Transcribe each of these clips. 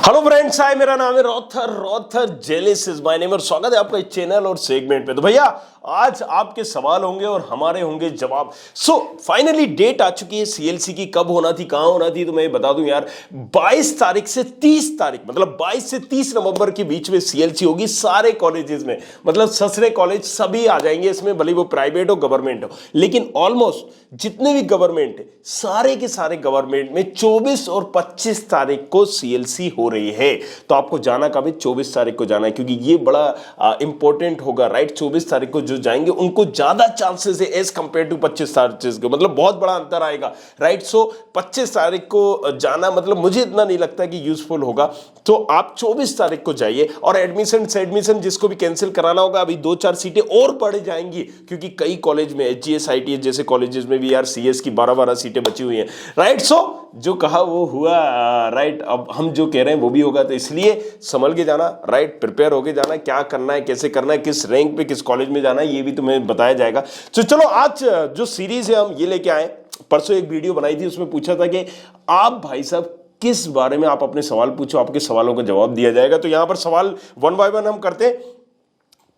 Hello friends, हाय, मेरा नाम है रॉथर जेलिसिस माय नेम और स्वागत है आपका इस चैनल और सेगमेंट पे। तो भैया आज आपके सवाल होंगे और हमारे होंगे जवाब। फाइनली डेट आ चुकी है सीएलसी की। कब होना थी, कहां होना थी, तो मैं बता दूं यार, 22 तारीख से 30 तारीख, मतलब 22 से 30 नवंबर के बीच में सीएलसी होगी सारे कॉलेजेस में। मतलब ससरे कॉलेज सभी आ जाएंगे इसमें, भले वो प्राइवेट हो गवर्नमेंट हो, लेकिन ऑलमोस्ट जितने भी गवर्नमेंट है सारे के सारे गवर्नमेंट में 24 और 25 तारीख को सीएलसी हो रही है। तो आपको जाना कब है? 24 तारीख को जाना है, क्योंकि ये बड़ा इंपॉर्टेंट होगा, राइट। 24 तारीख को जो जाएंगे उनको ज्यादा चांसेस है एज कंपेयर टू 25 तारीख को, मतलब बहुत बड़ा अंतर आएगा, राइट। 25 तारीख को जाना मतलब मुझे इतना नहीं लगता कि यूजफुल होगा। तो आप 24 तारीख को जाइए। और एडमिशन जिसको भी कैंसिल कराना होगा, अभी 2-4 सीटें और बढ़ जाएंगी, क्योंकि कई कॉलेज में एचजीएस आईटीएस जैसे कॉलेजेस में भी यार सीएस की 12-12 सीटें बची हुई हैं, राइट। जो कहा वो हुआ, राइट। अब हम जो कह रहे हैं वो भी होगा, तो इसलिए संभल के जाना, राइट। प्रिपेयर होके जाना, क्या करना है, कैसे करना है, किस रैंक पे किस कॉलेज में जाना है, ये भी तुम्हें बताया जाएगा। तो चलो आज जो सीरीज है हम ये लेके आए। परसों एक वीडियो बनाई थी, उसमें पूछा था कि आप भाई साहब किस बारे में आप अपने सवाल पूछो, आपके सवालों का जवाब दिया जाएगा। तो यहां पर सवाल 1 बाय 1 हम करते हैं।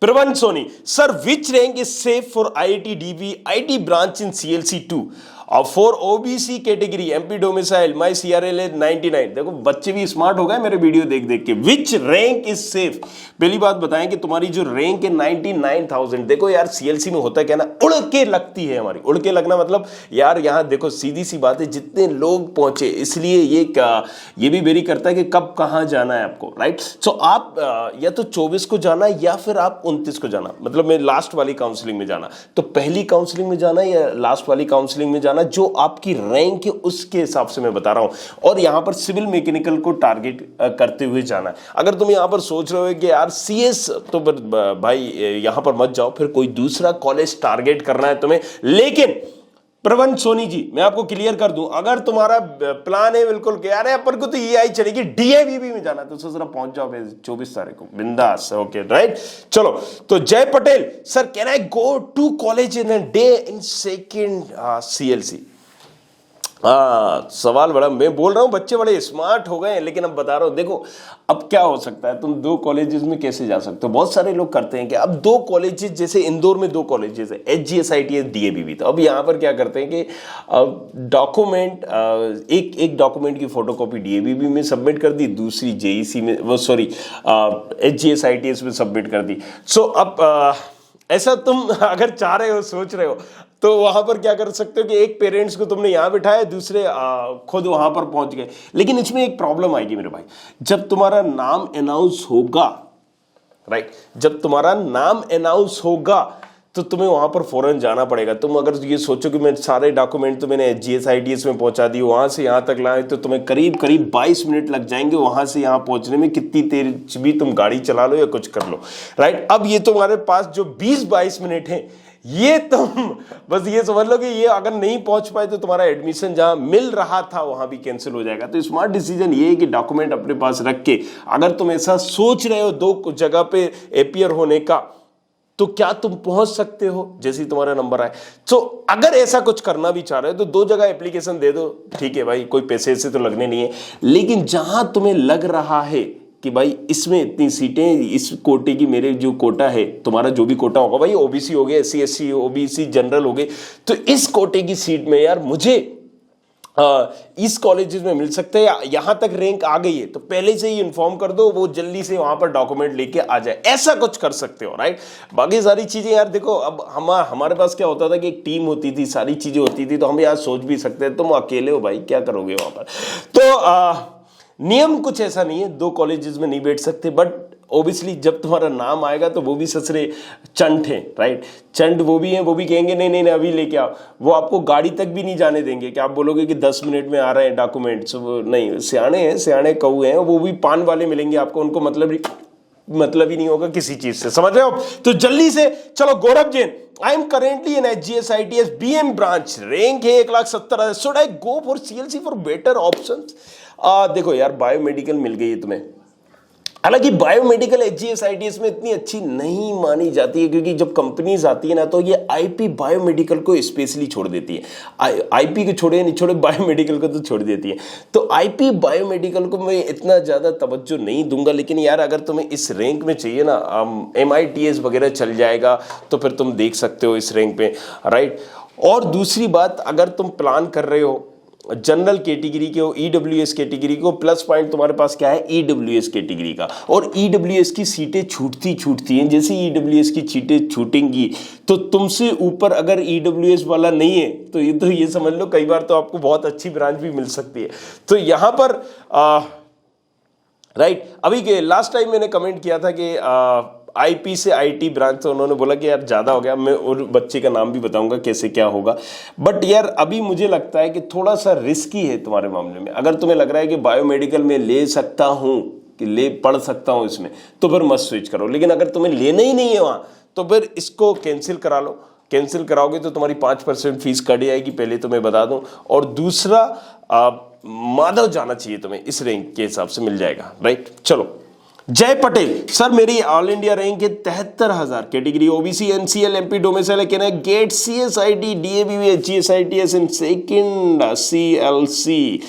Pravan Soni, sir which rank is safe for IIT DB IT branch in CLC 2 for OBC category MP domicile my CRL है 99। देखो बच्चे भी स्मार्ट हो गए मेरे वीडियो देख देख के। विच रैंक इज सेफ, पहली बात बताएं कि तुम्हारी जो रैंक है 99,000। देखो यार सीएलसी में होता क्या ना, उड़ के लगती है हमारी। उड़ के लगना मतलब यार यहाँ देखो सीधी सी बात है, जितने लोग पहुंचे इसलिए ये भी वेरी करता है कि कब कहाँ जाना है आपको, राइट। सो आप या तो 24 को जाना या फिर आप 29 को जाना, मतलब मैं लास्ट वाली काउंसलिंग में जाना। तो पहली काउंसलिंग में जाना या लास्ट वाली काउंसलिंग में जाना, जो आपकी रैंक है उसके हिसाब से मैं बता रहा हूं। और यहां पर सिविल मैकेनिकल को टारगेट करते हुए जाना है। अगर तुम यहां पर सोच रहे हो कि यार सीएस, तो भाई यहां पर मत जाओ, फिर कोई दूसरा कॉलेज टारगेट करना है तुम्हें। लेकिन प्रवन सोनी जी, मैं आपको क्लियर कर दूं, अगर तुम्हारा प्लान है बिल्कुल कि यार अपन को तो ये आई चलेगी डीएवीबी में जाना, तो जरा पहुंच जाओ 24 तारीख को बिंदास, ओके, राइट। चलो, तो Jay Patel, sir can I go to college in a day in second CLC? सवाल बड़ा, मैं बोल रहा हूं बच्चे बड़े स्मार्ट हो गए हैं, लेकिन अब बता रहा हूं, देखो अब क्या हो सकता है, तुम 2 कॉलेजेस में कैसे जा सकते हो। बहुत सारे लोग करते हैं कि अब 2 कॉलेजेस, जैसे इंदौर में 2 कॉलेजेस है, एचजीएस आईटीएस डीएवीबी। तो अब यहां पर क्या करते हैं कि डॉक्यूमेंट, एक डॉक्यूमेंट की फोटोकॉपी डीएवीबी में सबमिट कर दी, दूसरी जेईसी में, वो सॉरी एचजीएस आईटीएस में सबमिट कर दी। सो अब ऐसा तुम अगर चाह रहे हो, सोच रहे हो, तो वहां पर क्या कर सकते हो कि एक पेरेंट्स को तुमने यहां बिठाया, दूसरे खुद वहां पर पहुंच गए। लेकिन इसमें एक प्रॉब्लम आएगी मेरे भाई, जब तुम्हारा नाम अनाउंस होगा, राइट, जब तुम्हारा नाम अनाउंस होगा तो तुम्हें वहां पर फौरन जाना पड़ेगा। तुम अगर ये सोचो कि मैं सारे डॉक्यूमेंट तो मैंने एचजीएस आईटीएस में पहुंचा दिए, वहां से यहां तक लाए, तो तुम्हें करीब 22 मिनट लग जाएंगे वहां से यहां पहुंचने में। कितनी तेज भी तुम गाड़ी चला लो या कुछ कर लो, राइट। अब ये तुम्हारे पास जो 20-22 मिनट है, ये तुम बस ये समझ लो कि ये अगर नहीं पहुंच पाए तो तुम्हारा एडमिशन जहां मिल रहा था वहां भी कैंसिल हो जाएगा। तो स्मार्ट डिसीजन ये है कि डॉक्यूमेंट अपने पास रख के, अगर तुम ऐसा सोच रहे हो 2 जगह पे अपीयर होने का, तो क्या तुम पहुंच सकते हो जैसे ही तुम्हारा नंबर आए। तो अगर ऐसा कुछ करना भी चाह रहे हो तो 2 जगह एप्लीकेशन दे दो, ठीक है भाई, कोई पैसे से तो लगने नहीं है। लेकिन जहां तुम्हें लग रहा है कि भाई इसमें इतनी सीटें, इस कोटे की, मेरे जो कोटा है, तुम्हारा जो भी कोटा होगा भाई, ओबीसी हो गया, एससी एससी, ओबीसी जनरल हो गए, तो इस कोटे की सीट में यार मुझे इस कॉलेजेस में मिल सकते हैं, यहां तक रैंक आ गई है, तो पहले से ही इन्फॉर्म कर दो, वो जल्दी से वहां पर डॉक्यूमेंट लेके आ जाए। ऐसा कुछ कर सकते हो, राइट। बाकी सारी चीजें यार देखो, अब हमारे पास क्या होता था कि एक टीम होती थी, सारी चीजें होती थी, तो हम यार सोच भी सकते हैं। तुम अकेले हो भाई, क्या करोगे वहां पर। तो नियम कुछ ऐसा नहीं है, 2 कॉलेजेस में नहीं बैठ सकते, बट ओबियसली जब तुम्हारा नाम आएगा तो वो भी ससरे चंट हैं, राइट। चंट वो भी हैं, वो भी कहेंगे नहीं नहीं नहीं अभी लेके आओ। वो आपको गाड़ी तक भी नहीं जाने देंगे कि आप बोलोगे कि 10 मिनट में आ रहे हैं डॉक्यूमेंट्स। वो नहीं, सियाणे हैं, सियाणे कौए हैं, वो भी पान वाले मिलेंगे आपको, उनको मतलब ही नहीं होगा किसी चीज से, समझ रहे हो। तो जल्दी से चलो। Gaurav Jain, I am currently in HGS ITS BM branch, rank है 1,70,000, should I go for CLC for better options? देखो यार, बायोमेडिकल मिल गई है तुम्हें, हालांकि बायोमेडिकल एचजीएसआईटीएस में इतनी अच्छी नहीं मानी जाती है, क्योंकि जब कंपनीज आती है ना तो ये आईपी बायोमेडिकल को स्पेशली छोड़ देती है। आईपी को छोड़े नहीं छोड़े, बायोमेडिकल को तो छोड़ देती है। तो आईपी बायोमेडिकल को मैं इतना ज्यादा तवज्जो नहीं दूंगा, लेकिन यार अगर तुम्हें इस रैंक में चाहिए ना, MITS वगैरह चल जाएगा तो फिर तुम देख सकते हो इस रैंक पे, राइट। और दूसरी बात, अगर तुम प्लान कर रहे हो जनरल कैटेगरी के हो, ईडब्ल्यूएस कैटेगरी को, प्लस पॉइंट तुम्हारे पास क्या है, ईडब्ल्यूएस कैटेगरी का। और ईडब्ल्यूएस की सीटें छूटती हैं, जैसे ईडब्ल्यूएस की सीटें छूटेंगी तो तुमसे ऊपर अगर ईडब्ल्यूएस वाला नहीं है तो ये समझ लो कई बार तो आपको बहुत अच्छी ब्रांच भी मिल सकती है। तो यहां पर राइट, अभी के लास्ट टाइम मैंने कमेंट किया था कि आईपी से आईटी ब्रांच, तो उन्होंने बोला कि यार ज्यादा हो गया। मैं और बच्चे का नाम भी बताऊंगा कैसे क्या होगा, बट यार अभी मुझे लगता है कि थोड़ा सा रिस्की है तुम्हारे मामले में। अगर तुम्हें लग रहा है कि बायोमेडिकल में ले सकता हूं, कि पढ़ सकता हूं इसमें, तो फिर मत स्विच करो। लेकिन अगर तुम्हें लेना ही नहीं है वहां, तो फिर इसको कैंसिल करा लो। कैंसिल कराओगे तो तुम्हारी 5% फीस कट जाएगी, पहले तो मैं बता दूं। और दूसरा, माधव जाना चाहिए तुम्हें, इस रैंक के हिसाब से मिल जाएगा, राइट। चलो, जय पटेल सर, मेरी ऑल इंडिया रैंक है 73,000, category OBC, NCL, MP domicile, get CSIT, DABV, HGSITS in second CLC.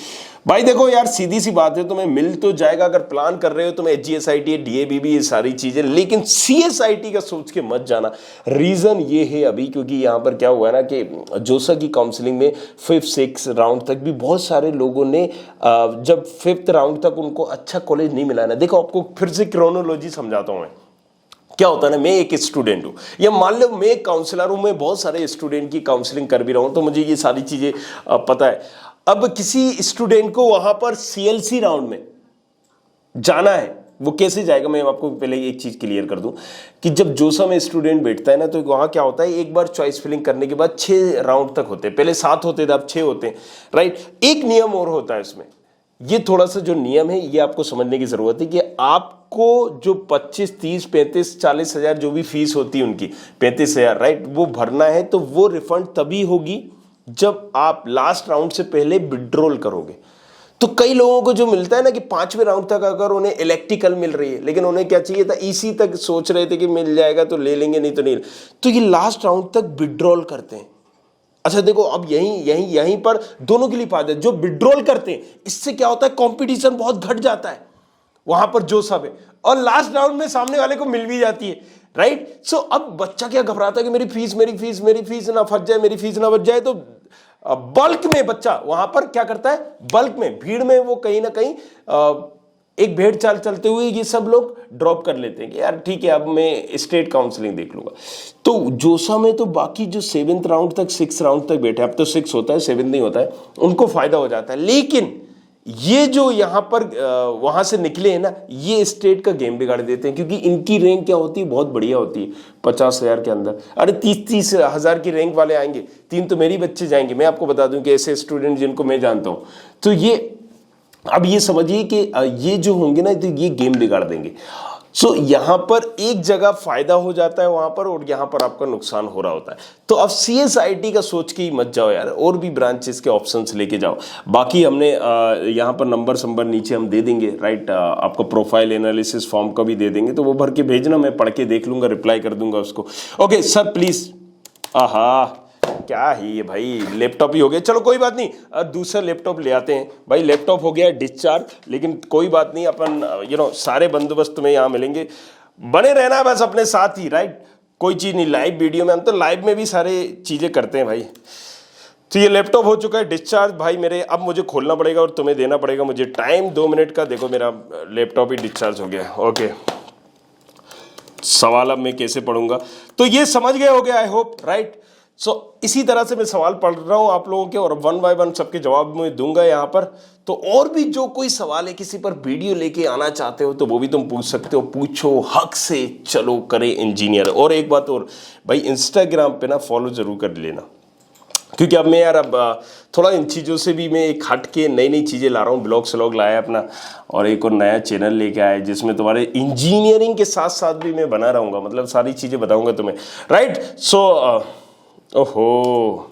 भाई देखो यार, सीधी सी बात है, तुम्हें मिल तो जाएगा अगर प्लान कर रहे हो तुम्हें एचजीएसआईटी, डीएबीबी, ये सारी चीजें, लेकिन सीएसआईटी का सोच के मत जाना। रीजन ये है अभी, क्योंकि यहां पर क्या हुआ है ना कि जोसा की काउंसलिंग में 5-6 राउंड तक भी बहुत सारे लोगों ने, जब 5th राउंड तक उनको अच्छा कॉलेज नहीं मिला ना। देखो, आपको फिर से क्रोनोलॉजी समझाता हूं मैं। क्या होता है ना, मैं एक स्टूडेंट हूं, या मान लो मैं एक काउंसलर हूं, मैं बहुत सारे स्टूडेंट की काउंसलिंग कर भी रहा हूं, तो मुझे ये सारी चीजें पता है। अब किसी स्टूडेंट को वहां पर सीएलसी राउंड में जाना है, वो कैसे जाएगा, मैं आपको पहले एक चीज क्लियर कर दूं कि जब जोसा में स्टूडेंट बैठता है ना, तो वहां क्या होता है, एक बार चॉइस फिलिंग करने के बाद 6 राउंड तक होते हैं। पहले 7 होते थे, अब 6 होते हैं, राइट। एक नियम और होता है इसमें, ये थोड़ा सा जो नियम है ये आपको समझने की जरूरत है कि आपको जो 25, 30, 35, 40 हजार जो भी फीस होती है उनकी, 35,000, राइट, वो भरना है। तो वो रिफंड तभी होगी जब आप लास्ट राउंड से पहले विड्रॉल करोगे। तो कई लोगों को जो मिलता है ना कि 5वें राउंड तक अगर उन्हें इलेक्ट्रिकल मिल रही है, लेकिन उन्हें क्या चाहिए था, ईसी तक सोच रहे थे कि मिल जाएगा तो ले लेंगे, नहीं तो नहीं, तो ये लास्ट राउंड तक विड्रॉल करते हैं। अच्छा देखो, अब यहीं पर दोनों के लिए फायदा है। जो विड्रॉल करते हैं, इससे क्या होता है, कंपटीशन बहुत घट जाता है वहां पर जो सब है, और लास्ट राउंड में सामने वाले को मिल भी जाती है, राइट। सो अब बच्चा क्या घबराता है कि मेरी फीस ना फंस जाए, मेरी फीस ना बच जाए। तो बल्क में बच्चा वहां पर क्या करता है, बल्क में, भीड़ में वो कहीं ना कहीं एक भेड़ चाल चलते हुए ये सब लोग ड्रॉप कर लेते हैं कि यार ठीक है, अब मैं स्टेट काउंसलिंग देख लूंगा। तो जोसा में तो बाकी जो 7th राउंड तक, 6 राउंड तक बैठे, अब तो 6 होता है, 7 नहीं होता है, उनको फायदा हो जाता है। लेकिन ये जो यहां पर वहां से निकले हैं ना, ये स्टेट का गेम बिगाड़ देते हैं, क्योंकि इनकी रैंक क्या होती है, बहुत बढ़िया होती है, 50,000 के अंदर। अरे 30-30 हजार की रैंक वाले आएंगे, 3 तो मेरी बच्चे जाएंगे। मैं आपको बता दूं कि ऐसे स्टूडेंट जिनको मैं जानता हूं, तो ये अब ये समझिए कि ये जो होंगे ना, तो ये गेम बिगाड़ देंगे। सो यहां पर एक जगह फायदा हो जाता है वहां पर, और यहां पर आपका नुकसान हो रहा होता है। तो अब सीएसआईटी का सोच के ही मत जाओ यार, और भी ब्रांचेस के ऑप्शंस लेके जाओ। बाकी हमने यहां पर नंबर नीचे हम दे देंगे, राइट। आपको प्रोफाइल एनालिसिस फॉर्म का भी दे देंगे, तो वो भर के भेजना, मैं पढ़ के देख लूंगा, रिप्लाई कर दूंगा उसको। Okay sir please. आहा, क्या ही है भाई, लैपटॉप ही हो गया, चलो कोई बात नहीं, दूसरा लैपटॉप ले आते हैं भाई। लैपटॉप हो गया डिस्चार्ज, लेकिन कोई बात नहीं, अपन सारे बंदोबस्त तुम्हें यहाँ मिलेंगे, बने रहना बस अपने साथ ही, राइट। कोई चीज नहीं, लाइव वीडियो में हम तो लाइव में भी सारे चीजें करते हैं भाई। तो ये लैपटॉप हो चुका है डिस्चार्ज भाई मेरे। अब मुझे खोलना पड़ेगा और तुम्हें देना पड़ेगा मुझे टाइम 2 मिनट का। देखो मेरा लैपटॉप ही डिस्चार्ज हो गया। ओके, सवाल अब मैं कैसे पढ़ूंगा, तो ये समझ गए हो गया, आई होप, राइट। सो इसी तरह से मैं सवाल पढ़ रहा हूं आप लोगों के, और 1 बाय 1 सबके जवाब मैं दूंगा यहां पर। तो और भी जो कोई सवाल है, किसी पर वीडियो लेके आना चाहते हो, तो वो भी तुम पूछ सकते हो, पूछो हक से, चलो करे इंजीनियर। और एक बात और भाई, इंस्टाग्राम पे ना फॉलो जरूर कर लेना, क्योंकि अब मैं यार अब थोड़ा इन चीज़ों से भी मैं एक हट के नई नई चीज़ें ला रहा हूँ। ब्लॉग स्लॉग लाया अपना, और एक और नया चैनल लेके आया जिसमें तुम्हारे इंजीनियरिंग के साथ साथ भी मैं बना रहूँगा, मतलब सारी चीज़ें बताऊँगा तुम्हें, राइट। सो ओहो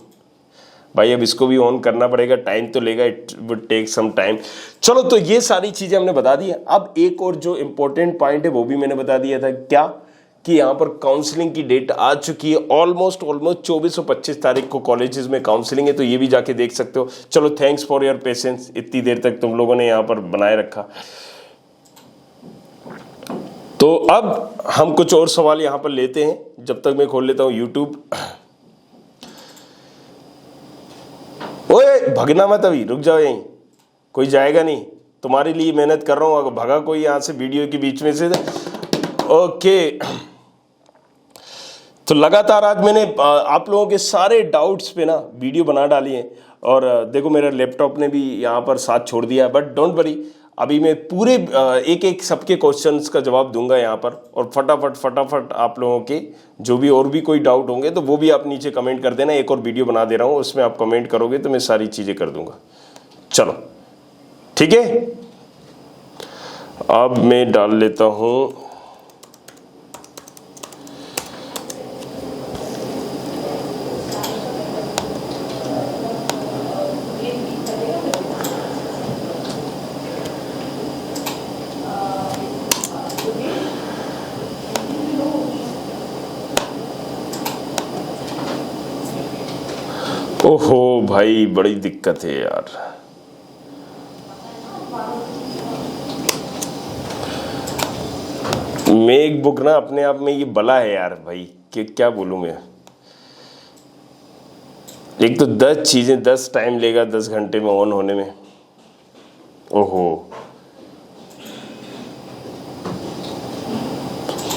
भाई अब इसको भी ऑन करना पड़ेगा, टाइम तो लेगा, it would take some time. चलो तो ये सारी चीजें हमने बता दी है। अब एक और जो इंपॉर्टेंट पॉइंट है वो भी मैंने बता दिया था, क्या कि यहाँ पर काउंसलिंग की डेट आ चुकी है। ऑलमोस्ट 24 और 25 तारीख को कॉलेजेस में काउंसलिंग है, तो ये भी जाके देख सकते हो। चलो थैंक्स फॉर योर पेशेंस, इतनी देर तक तुम लोगों ने यहाँ पर बनाए रखा। तो अब हम कुछ और सवाल यहाँ पर लेते हैं, जब तक मैं खोल लेता हूँ यूट्यूब। ओए भगना मत, अभी रुक जाओ, यहीं कोई जाएगा नहीं, तुम्हारे लिए मेहनत कर रहा हूँ। अगर भगा कोई यहाँ से वीडियो के बीच में से, ओके। तो लगातार आज मैंने आप लोगों के सारे डाउट्स पे ना वीडियो बना डाली है, और देखो मेरा लैपटॉप ने भी यहाँ पर साथ छोड़ दिया, बट डोंट वरी, अभी मैं पूरे एक एक सबके क्वेश्चंस का जवाब दूंगा यहाँ पर, और फटाफट आप लोगों के जो भी और भी कोई डाउट होंगे तो वो भी आप नीचे कमेंट कर देना। एक और वीडियो बना दे रहा हूँ, उसमें आप कमेंट करोगे तो मैं सारी चीज़ें कर दूंगा। चलो ठीक है, अब मैं डाल लेता हूँ। ओहो भाई बड़ी दिक्कत है यार, मेक बुक ना अपने आप में ये बला है यार भाई, कि क्या बोलूं मैं। एक तो 10 चीजें 10 टाइम लेगा 10 घंटे में ऑन होने में। ओहो,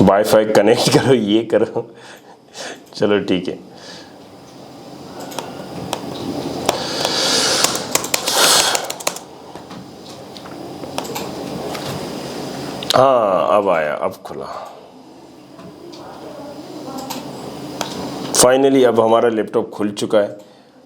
वाईफाई कनेक्ट करो, ये करो। चलो ठीक है, हाँ अब आया, अब खुला फाइनली। अब हमारा लैपटॉप खुल चुका है,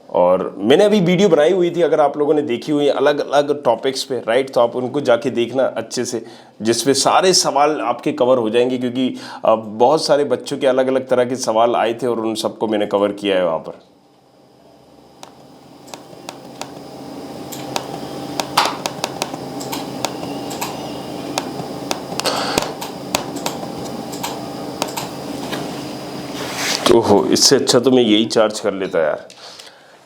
और मैंने अभी वीडियो बनाई हुई थी, अगर आप लोगों ने देखी हुई है अलग अलग टॉपिक्स पे, राइट, तो आप उनको जाके देखना अच्छे से, जिसपे सारे सवाल आपके कवर हो जाएंगे, क्योंकि बहुत सारे बच्चों के अलग अलग तरह के सवाल आए थे और उन सबको मैंने कवर किया है वहाँ पर। ओहो, इससे अच्छा तो मैं यही चार्ज कर लेता यार।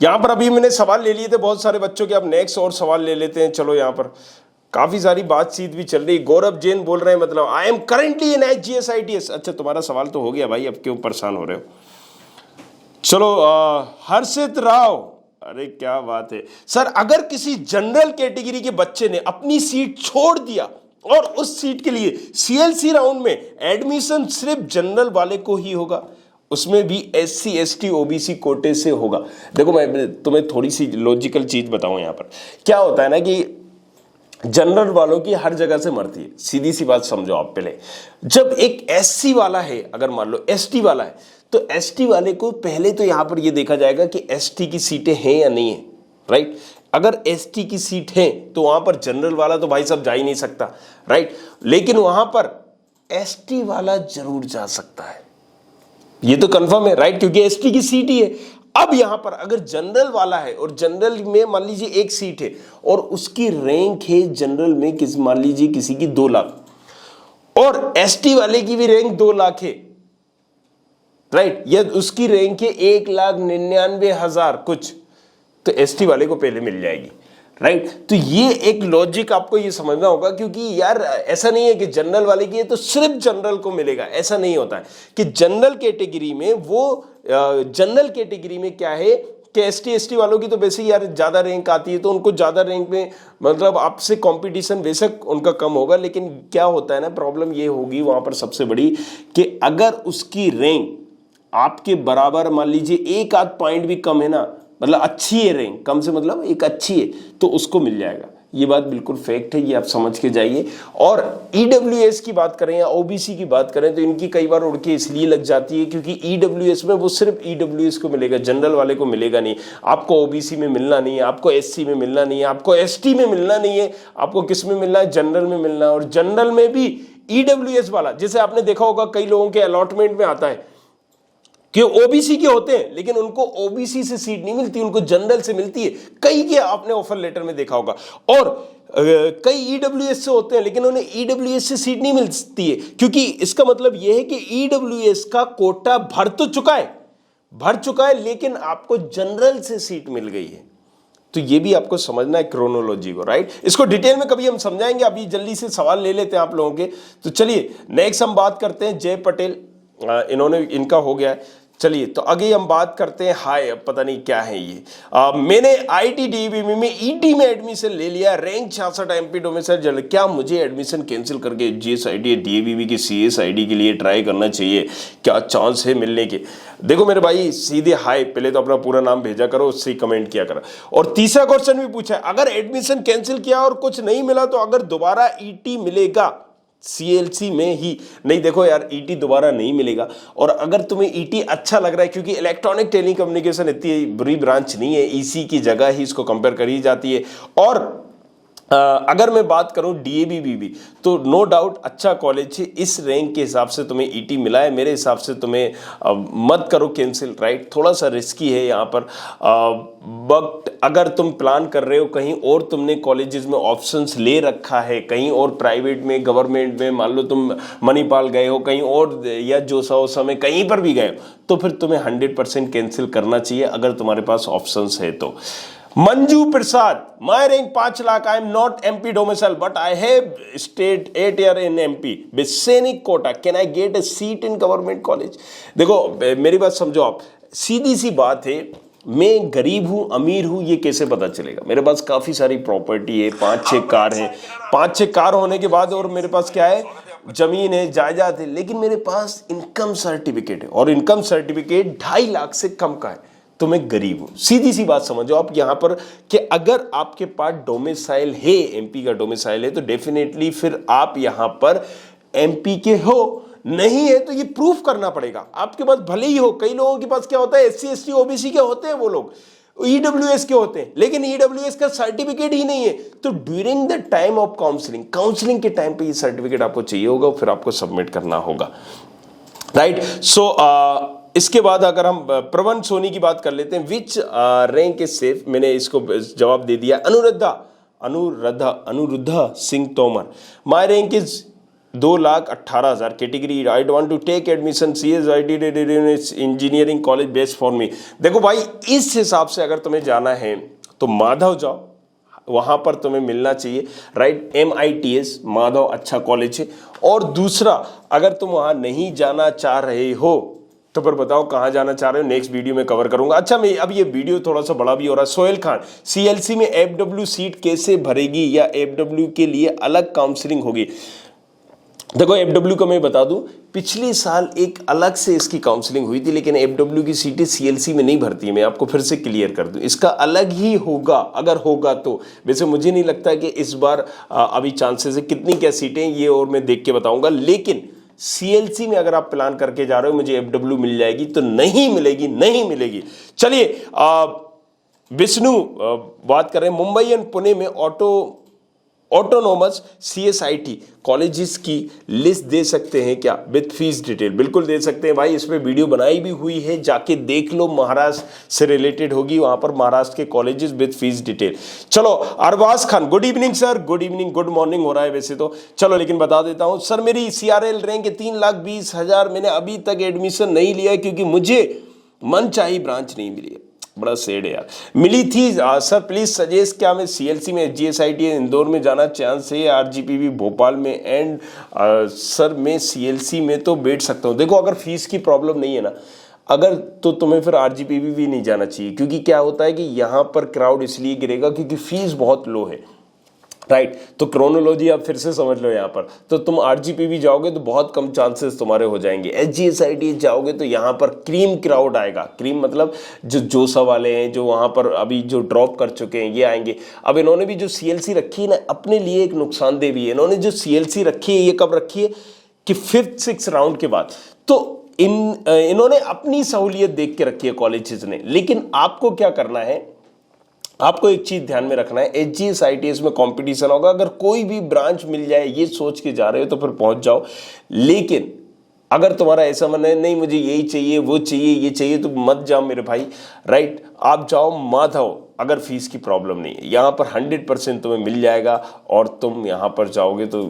यहाँ पर अभी मैंने सवाल ले लिए थे बहुत सारे बच्चों के, अब नेक्स्ट और सवाल ले लेते हैं। चलो यहाँ पर काफी सारी बातचीत भी चल रही। गौरव जैन बोल रहे हैं, मतलब आई एम करेंटली इन HGS-ITS। अच्छा तुम्हारा सवाल तो हो गया भाई, अब क्यों परेशान हो रहे हो। चलो हर्षित राव, अरे क्या बात है सर, अगर किसी जनरल कैटेगरी के बच्चे ने अपनी सीट छोड़ दिया और उस सीट के लिए CLC राउंड में एडमिशन सिर्फ जनरल वाले को ही होगा, उसमें भी SC ST OBC कोटे से होगा। देखो मैं तुम्हें थोड़ी सी लॉजिकल चीज बताऊं, यहाँ पर क्या होता है ना कि जनरल वालों की हर जगह से मरती है, सीधी सी बात समझो आप। पहले जब एक SC वाला है, अगर मान लो ST वाला है, तो ST वाले को पहले तो यहाँ पर ये देखा जाएगा कि ST की सीटें हैं या नहीं है, राइट। अगर ST की सीट है तो वहां पर जनरल वाला तो भाई साहब जा ही नहीं सकता, राइट, लेकिन वहां पर ST वाला जरूर जा सकता है, ये तो कंफर्म है, राइट, क्योंकि ST की सीट ही है। अब यहां पर अगर जनरल वाला है और जनरल में मान लीजिए एक सीट है और उसकी रैंक है जनरल में किसी, मान लीजिए किसी की 2 लाख, और ST वाले की भी रैंक 2 लाख है, राइट, या उसकी रैंक है 1,99,000 कुछ, तो ST वाले को पहले मिल जाएगी, राइट। तो ये एक लॉजिक आपको ये समझना होगा, क्योंकि यार ऐसा नहीं है कि जनरल वाले की है तो सिर्फ जनरल को मिलेगा, ऐसा नहीं होता है। कि जनरल कैटेगरी में वो जनरल कैटेगरी में क्या है कि ST ST वालों की तो वैसे ही यार ज्यादा रैंक आती है, तो उनको ज्यादा रैंक में मतलब आपसे कंपटीशन बेशक उनका कम होगा, लेकिन क्या होता है ना, प्रॉब्लम ये होगी वहां पर सबसे बड़ी कि अगर उसकी रैंक आपके बराबर, मान लीजिए एक आध पॉइंट भी कम है ना, मतलब अच्छी है रैंक, कम से मतलब एक अच्छी है, तो उसको मिल जाएगा। ये बात बिल्कुल फैक्ट है, ये आप समझ के जाइए। और EWS की बात करें या OBC की बात करें तो इनकी कई बार उड़के इसलिए लग जाती है क्योंकि EWS में वो सिर्फ EWS को मिलेगा, जनरल वाले को मिलेगा नहीं। आपको OBC में मिलना नहीं है, आपको SC में मिलना नहीं है, आपको ST में मिलना नहीं है, आपको किस में मिलना है, जनरल में मिलना है। और जनरल में भी EWS वाला, जैसे आपने देखा होगा कई लोगों के अलॉटमेंट में आता है कि ओबीसी के होते हैं लेकिन उनको ओबीसी से सीट नहीं मिलती, उनको जनरल से मिलती है। कई के आपने ऑफर लेटर में देखा होगा। और कई ईडब्ल्यूएस से होते हैं लेकिन उन्हें ईडब्ल्यूएस से सीट नहीं मिलती है, क्योंकि इसका मतलब यह है कि ईडब्ल्यूएस का कोटा भर चुका है लेकिन आपको जनरल से सीट मिल गई है। तो ये भी आपको समझना है क्रोनोलॉजी को, राइट। इसको डिटेल में कभी हम समझाएंगे, अभी जल्दी से सवाल ले लेते हैं आप लोगों के। तो चलिए नेक्स्ट हम बात करते हैं जय पटेल, इनका हो गया है। चलिए तो आगे हम बात करते हैं हाय, अब पता नहीं क्या है ये। मैंने आईटी डीबीबी में ईटी में एडमिशन ले लिया, रैंक 66 एमपी डोमिसाइल जनरल, क्या मुझे एडमिशन कैंसिल करके जीएसआईटी डीबीबी की सीएसआईडी के लिए ट्राई करना चाहिए? क्या चांस है मिलने के? देखो मेरे भाई सीधे हाय, पहले तो अपना पूरा नाम भेजा करो, उससे कमेंट किया करो। और तीसरा क्वेश्चन भी पूछा है, अगर एडमिशन कैंसिल किया और कुछ नहीं मिला तो अगर दोबारा ईटी मिलेगा सीएलसी में ही? नहीं देखो यार, ईटी दोबारा नहीं मिलेगा। और अगर तुम्हें ईटी अच्छा लग रहा है, क्योंकि इलेक्ट्रॉनिक टेलीकम्युनिकेशन इतनी बुरी ब्रांच नहीं है, ईसी की जगह ही इसको कंपेयर करी जाती है। और अगर मैं बात करूं डीएबीबी तो नो डाउट अच्छा कॉलेज है, इस रैंक के हिसाब से तुम्हें ईटी मिला है, मेरे हिसाब से तुम्हें मत करो कैंसिल, राइट। थोड़ा सा रिस्की है यहाँ पर, बट अगर तुम प्लान कर रहे हो कहीं और, तुमने कॉलेजेस में ऑप्शंस ले रखा है कहीं और, प्राइवेट में, गवर्नमेंट में, मान लो तुम मणिपाल गए हो कहीं और, या जोसा में कहीं पर भी गए हो, तो फिर तुम्हें 100% कैंसिल करना चाहिए अगर तुम्हारे पास ऑप्शंस है तो। Manju Prasad, my rank 5 lakh, I am not MP domicile but I have state 8 year in MP with सैनिक quota, can I get a seat in government college? देखो मेरी बात समझो आप, सीधी सी बात है, मैं गरीब हूं अमीर हूं ये कैसे पता चलेगा? मेरे पास काफी सारी प्रॉपर्टी है, 5-6 कार है, 5-6 कार होने के बाद और मेरे पास क्या है, जमीन है, जायदाद है, लेकिन मेरे पास इनकम सर्टिफिकेट है और इनकम सर्टिफिकेट 2.5 लाख से कम का है, तो मैं गरीब हूं। सीधी सी बात समझो आप यहां पर कि अगर आपके पास डोमिसाइल है, एमपी का डोमिसाइल है, तो डेफिनेटली फिर आप यहां पर एमपी के हो, नहीं है तो ये प्रूफ करना पड़ेगा आपके पास, भले ही हो। कई लोगों के पास क्या होता है, एससी एसटी ओबीसी के होते हैं, वो लोग ईडब्ल्यूएस के होते हैं, लेकिन ईडब्ल्यूएस का सर्टिफिकेट ही नहीं है, तो during the time of counselling के टाइम पे ये सर्टिफिकेट आपको चाहिए होगा, फिर आपको सबमिट करना होगा, राइट। सो इसके बाद अगर हम प्रवन सोनी की बात कर लेते हैं, विच रैंक इज सेफ, मैंने इसको जवाब दे दिया। Anuruddha Singh Tomar, my rank is 2,18,000 category, I want to take admission CSIT engineering college best for me. देखो भाई इस हिसाब से अगर तुम्हें जाना है तो माधव जाओ, वहां पर तुम्हें मिलना चाहिए, राइट। MITS माधव अच्छा कॉलेज है। और दूसरा, अगर तुम वहां नहीं जाना चाह रहे हो तो फिर बताओ कहां जाना चाह रहे हो, नेक्स्ट वीडियो में कवर करूंगा। अच्छा, मैं अब ये वीडियो थोड़ा सा बड़ा भी हो रहा है। सोहेल खान, सीएलसी में FW सीट कैसे भरेगी, या FW के लिए अलग काउंसलिंग होगी? देखो FW का मैं बता दूं, पिछले साल एक अलग से इसकी काउंसलिंग हुई थी, लेकिन FW की सीटें CLC में नहीं भरती। मैं आपको फिर से क्लियर कर दूं, इसका अलग ही होगा अगर होगा तो। वैसे मुझे नहीं लगता कि इस बार अभी चांसेस है, कितनी क्या सीटें ये और मैं देख के बताऊंगा, लेकिन CLC में अगर आप प्लान करके जा रहे हो मुझे FW मिल जाएगी, तो नहीं मिलेगी। चलिए विष्णु बात करें, मुंबई एंड पुणे में ऑटोनोमस CSIT कॉलेजेस की लिस्ट दे सकते हैं क्या विद फीस डिटेल? बिल्कुल दे सकते हैं भाई, इस पे वीडियो बनाई भी हुई है, जाके देख लो, महाराष्ट्र से रिलेटेड होगी, वहां पर महाराष्ट्र के कॉलेजेस विद फीस डिटेल। चलो Arbaz Khan, good evening sir, good evening, good morning हो रहा है वैसे तो, चलो लेकिन बता देता हूं सर, मेरी CRL रैंक है 3,20,000, मैंने अभी तक एडमिशन नहीं लिया क्योंकि मुझे मनचाही ब्रांच नहीं मिली है। बड़ा सेड है यार, मिली थी सर, प्लीज सजेस्ट, क्या मैं CLC में GSIT इंदौर में जाना चांस है, RGPV भोपाल में, एंड सर मैं CLC में तो बैठ सकता हूँ। देखो अगर फीस की प्रॉब्लम नहीं है ना, अगर तो तुम्हें फिर RGPV भी नहीं जाना चाहिए, क्योंकि क्या होता है कि यहाँ पर क्राउड इसलिए गिरेगा क्योंकि फीस बहुत लो है, राइट। तो क्रोनोलॉजी आप फिर से समझ लो यहाँ पर, तो तुम RGPV जाओगे तो बहुत कम चांसेस तुम्हारे हो जाएंगे। SGSIT जाओगे तो यहाँ पर क्रीम क्राउड आएगा, क्रीम मतलब जो जोसा वाले हैं, जो वहाँ पर अभी जो ड्रॉप कर चुके हैं ये आएंगे। अब इन्होंने भी जो CLC रखी है ना, अपने लिए एक नुकसानदेह भी है। इन्होंने जो CLC रखी है, ये कब रखी है कि 5th-6th राउंड के बाद, तो इन्होंने अपनी सहूलियत देख के रखी है कॉलेजेस ने। लेकिन आपको क्या करना है, आपको एक चीज ध्यान में रखना है, SGSIT में कंपटीशन होगा, अगर कोई भी ब्रांच मिल जाए ये सोच के जा रहे हो तो फिर पहुंच जाओ, लेकिन अगर तुम्हारा ऐसा मन है नहीं मुझे यही चाहिए वो चाहिए ये चाहिए तो मत जाओ मेरे भाई, राइट। आप जाओ मत आओ अगर फीस की प्रॉब्लम नहीं है। यहाँ पर 100% तुम्हें मिल जाएगा और तुम यहाँ पर जाओगे तो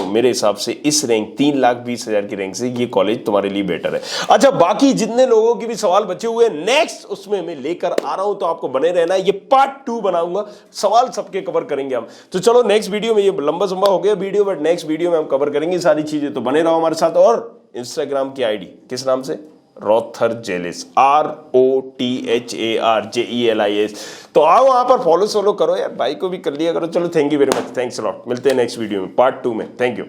मेरे हिसाब से इस रैंक 3,20,000 की रैंक से ये कॉलेज तुम्हारे लिए बेटर है। अच्छा, बाकी जितने लोगों के भी सवाल बचे हुए हैं नेक्स्ट उसमें मैं लेकर आ रहा हूं, तो आपको बने रहना है। ये पार्ट 2 बनाऊंगा, सवाल सबके कवर करेंगे हम। तो चलो नेक्स्ट वीडियो में, ये लंबा संबा हो गया वीडियो, बट नेक्स्ट वीडियो में हम कवर करेंगे सारी चीजें, तो बने रहो हमारे साथ। और इंस्टाग्राम की आईडी किस नाम से? रोथर जेलिस, ROTHARJELIS। तो आओ वहां पर फॉलो करो यार, भाई को भी कर लिया करो। चलो thank you very much, thanks a lot. मिलते हैं नेक्स्ट वीडियो में पार्ट 2 में। Thank you.